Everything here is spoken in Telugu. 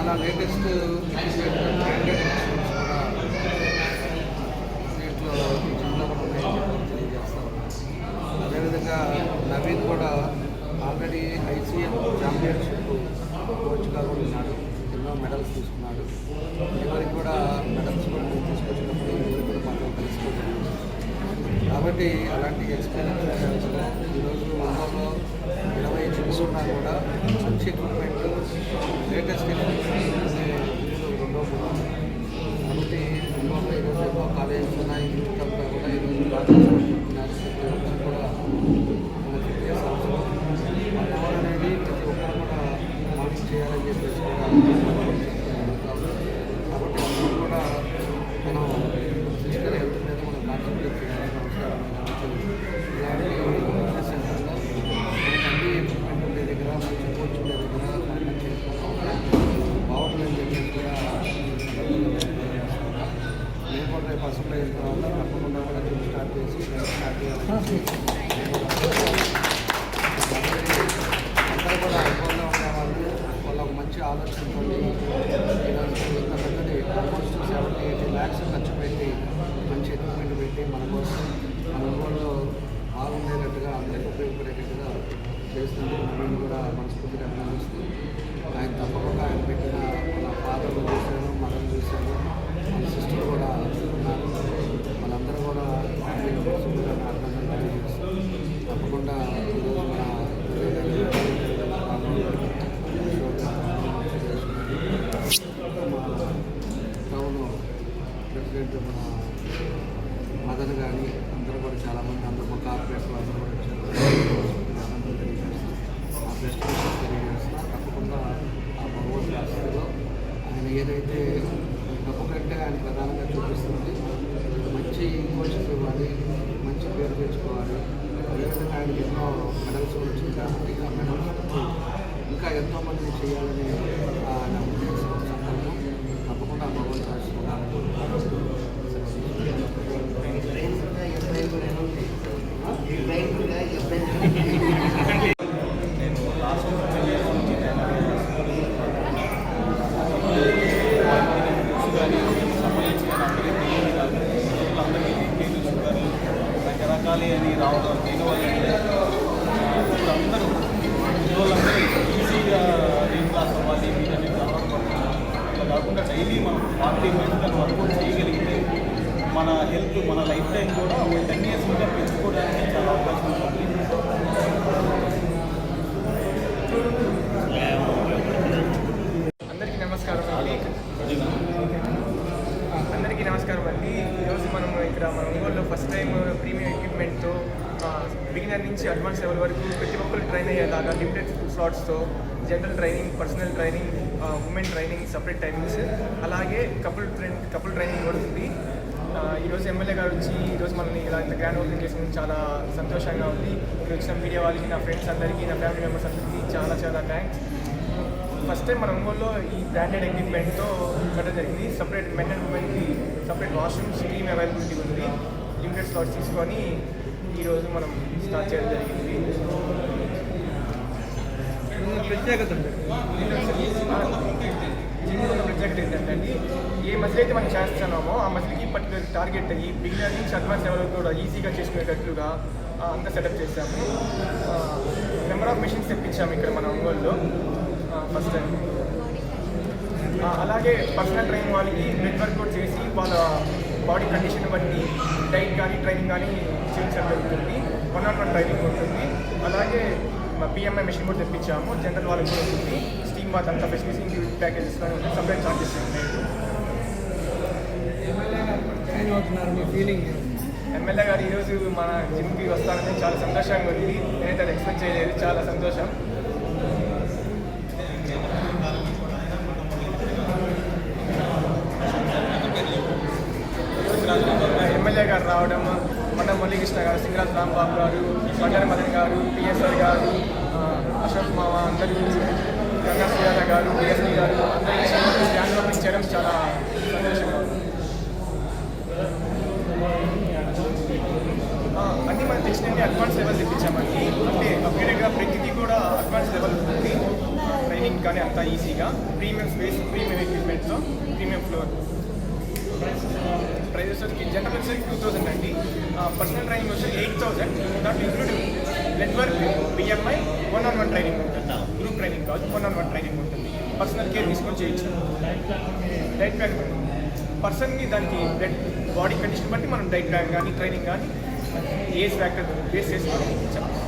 చాలా లేటెస్ట్ బ్రాండెడ్ ఇన్స్ట్రుమెంట్స్ కూడా దీంట్లో ఈ జిమ్లో కూడా ఉన్నాయని తెలియజేస్తా ఉన్నాను. అదేవిధంగా నవీన్ కూడా ఆల్రెడీ ఐసీఎం ఛాంపియన్షిప్ కోచ్గా కూడా ఉన్నాడు. ఎన్నో మెడల్స్ తీసుకున్నాడు. ఎవరికి కూడా మెడల్స్ కూడా తీసుకొచ్చినప్పుడు ఎవరికి కూడా మాతో తెలుసుకోలేదు. కాబట్టి అలాంటి ఎక్స్పీరియన్స్ ఈరోజు ఒంగోలులో 20 జిమ్స్ ఉన్నా కూడా మంచి ఎక్విప్మెంట్ లేటెస్ట్ ఎక్విప్మెంట్ రెండో కూడా. కాబట్టి ఒంగోలులో ఈరోజు ఎక్కువ కాలేజెస్ ఉన్నాయి. యూత్ అంతా కూడా ఈరోజు బాగా చెప్తున్నారు. కూడా మన ఫిట్నెస్ అవసరం అనేది ప్రతి ఒక్కరు కూడా మార్నింగ్ చేయాలని చెప్పేసి కూడా కాబట్టి అందరూ కూడా మనం ఫిజికల్ హెల్త్ మీద మనం కాన్సన్ట్రేట్ చేయాలని అవసరం. ఇలాంటి ఫిట్నెస్ సెంటర్లో అన్ని ఎక్విప్మెంట్ ఉండే దగ్గర మంచి కోచ్ ఉండే దగ్గర బాగుంటుందని చెప్పేసి కూడా నేను కూడా రేపు అసెంబ్లీ అయిన తర్వాత తప్పకుండా కూడా జిమ్ స్టార్ట్ చేసి స్టార్ట్ చేయాలని అందరూ కూడా అనుభవంగా ఉండేవాళ్ళు. వాళ్ళ ఒక మంచి ఆలోచనతో ఇంత పెద్దది ఆల్మోస్ట్ 70-80 lakhs ఖర్చు పెట్టి మంచి ఎక్విప్మెంట్ పెట్టి మన కోసం మన ఊళ్ళో బాగుండేటట్టుగా అందరికీ ఉపయోగపడేటట్టుగా చేస్తుంది. నవీన్ కూడా మనస్ఫూర్తిగా అభినందిస్తుంది. ఆయన తప్పకుండా ఆయన పెట్టిన మన ఫాదర్లు చూశాను, మదర్ చూశాను, మన సిస్టర్ కూడా ఉన్నారు. వాళ్ళందరూ కూడా మనస్ఫూర్తిగా అభినందనలు తెలియజేస్తారు. తప్పకుండా ఈరోజు మన టౌన్ ప్రెసిడెంట్ మన మదన్ కానీ అందరూ కూడా చాలామంది అందరూ మా కార్పొరేట్లు అందరూ కూడా వచ్చారు. ఆ ఫెస్టివల్స్ తెలియజేస్తున్నారు. తప్పకుండా ఆ భగవద్ రాష్ట్రంలో ఆయన ఏదైతే డబ్బు కంటే ఆయన ప్రధానంగా చూపిస్తుంది మంచి కోచెస్ ఇవ్వాలి, మంచి పేరు తెచ్చుకోవాలి. అదేవిధంగా ఆయనకి ఎన్నో మెడల్స్ వచ్చింది కాబట్టి ఆ మెడల్స్ ఇంకా ఎంతోమంది చేయాలని నా ఉద్దేశం సంకల్పం. తప్పకుండా భగవద్ రకరకాలు అని రావడం దీనివల్ల అందరూ పిల్లలందరూ ఈజీగా రీల్ క్లాస్ అవ్వాలి వీటన్నిటి అలవాటుపడుతున్నారు. అలా కాకుండా డైలీ మనం 40 minutes వర్కౌట్ చేయగలిగితే మన హెల్త్ మన లైఫ్ టైం కూడా ఒక 10 years కూడా పెంచుకోవడానికి చాలా అవకాశం ఉంటుంది. అందరికీ నమస్కారం అండి. ఈరోజు మనం ఇక్కడ మన ఒంగోలులో ఫస్ట్ టైం ప్రీమియం ఎక్విప్మెంట్తో బిగినర్ నుంచి అడ్వాన్స్ లెవెల్ వరకు ప్రతి ఒక్కరు ట్రైన్ అయ్యేలాగా లిమిటెడ్ స్లాట్స్తో general training, personal training, women training, separate timings, అలాగే కపుల్ ట్రైనింగ్ కూడా ఉంది. ఈరోజు ఎమ్మెల్యే గారు వచ్చి ఈరోజు మనల్ని ఇలా ఇంత గ్రాండ్ ఓపెనింగ్ చేసినందుకు చాలా సంతోషంగా ఉంది. ఇక్కడ వచ్చిన మీడియా వాళ్ళకి, నా ఫ్రెండ్స్ అందరికీ, నా ఫ్యామిలీ మెంబర్స్ అందరికీ చాలా చాలా థ్యాంక్స్. ఫస్ట్ టైం మన ఒంగోలులో ఈ బ్రాండెడ్ ఎక్విప్మెంట్తో కట్టడం జరిగింది. సపరేట్ మెన్ అండ్ ఉమెన్కి సపరేట్ వాష్రూమ్స్, టీమ్ అవైలబిలిటీ ఉంది. లిమిటెడ్ స్లాట్స్ తీసుకొని ఈరోజు మనం స్టార్ట్ చేయడం జరిగింది. ప్రత్యేకత జిమ్ ఒక ప్రత్యేకత ఏంటంటే అండి, ఏ మజిల్ అయితే మనం చేస్తున్నామో ఆ మజిల్కి పర్టికులర్ టార్గెట్ అయ్యి బిగినర్ నుంచి అడ్వాన్స్ లెవెల్ కూడా ఈజీగా చేసుకునేటట్లుగా అంతా సెటప్ చేశాము. నెంబర్ ఆఫ్ మెషిన్స్ తెప్పించాము ఇక్కడ మన ఒంగోలులో ఫస్ట్ టైం. అలాగే పర్సనల్ ట్రైనింగ్ వాళ్ళకి బ్లడ్ వర్కౌట్ చేసి వాళ్ళ బాడీ కండిషన్ బట్టి డైట్ కానీ ట్రైనింగ్ కానీ చేయించడం జరుగుతుంది. 1-on-1 ట్రైనింగ్ ఉంటుంది. అలాగే పిఎంఐ మెషిన్ కూడా తెప్పించాము. జనరల్ వాళ్ళకి కూడా ఉంటుంది. స్టీమ్ బాత్ అంతా ఫెసిలిటీ ప్యాకేజెస్ కానీ ఉంటుంది. సపరేట్ చార్జెస్ ఉన్నాయి. ఎమ్మెల్యే గారు ఈరోజు మన జిమ్కి వస్తారని చాలా సంతోషంగా ఉంది. నేనైతే అది ఎక్స్పెక్ట్ చేయలేదు. చాలా సంతోషం. ఎమ్మెల్యే గారు రావడం, మండ మురళీకృష్ణ గారు, సింగరాజ్ రాంబాబు గారు, బండారి మదన్ గారు, పిఎస్ఆర్ గారు, అశోక్ మామ, అందరూ గంగా సుజాత గారు, డిఎస్పీ గారు అందరూ గ్రాండ్ ఓపెనింగ్ చేయడం చాలా సంతోషంగా ఉంది. అన్నీ మనం తెచ్చినవి అడ్వాన్స్ లెవెల్ తెప్పించామండి. అంటే అప్గ్రేడెడ్గా ప్రతిదీ కూడా అడ్వాన్స్ లెవెల్ ఉంది. ట్రైనింగ్ ట్రైనింగ్ కానీ అంతా ఈజీగా ప్రీమియం స్పేస్, ప్రీమియం ఎక్విప్మెంట్తో, ప్రీమియం ఫ్లోర్. ప్రైస్ వచ్చేసరికి జనరల్ వచ్చేసరికి 2000 అండి. పర్సనల్ ట్రైనింగ్ వచ్చి 8000. దాంట్లో including blood work, BMI, 1-on-1 training ఉంటుంది. గ్రూప్ ట్రైనింగ్ కాదు, 1-on-1 ట్రైనింగ్ ఉంటుంది. పర్సనల్ కేర్ తీసుకొని చేయొచ్చు. డైట్ ప్లాన్ పర్సన్కి దానికి బ్లడ్ బాడీ కండిషన్ బట్టి మనం డైట్ ప్లాన్ కానీ ట్రైనింగ్ కానీ ఏజ్ ఫ్యాక్టర్ బేస్ చేసుకొని చెప్పాలి.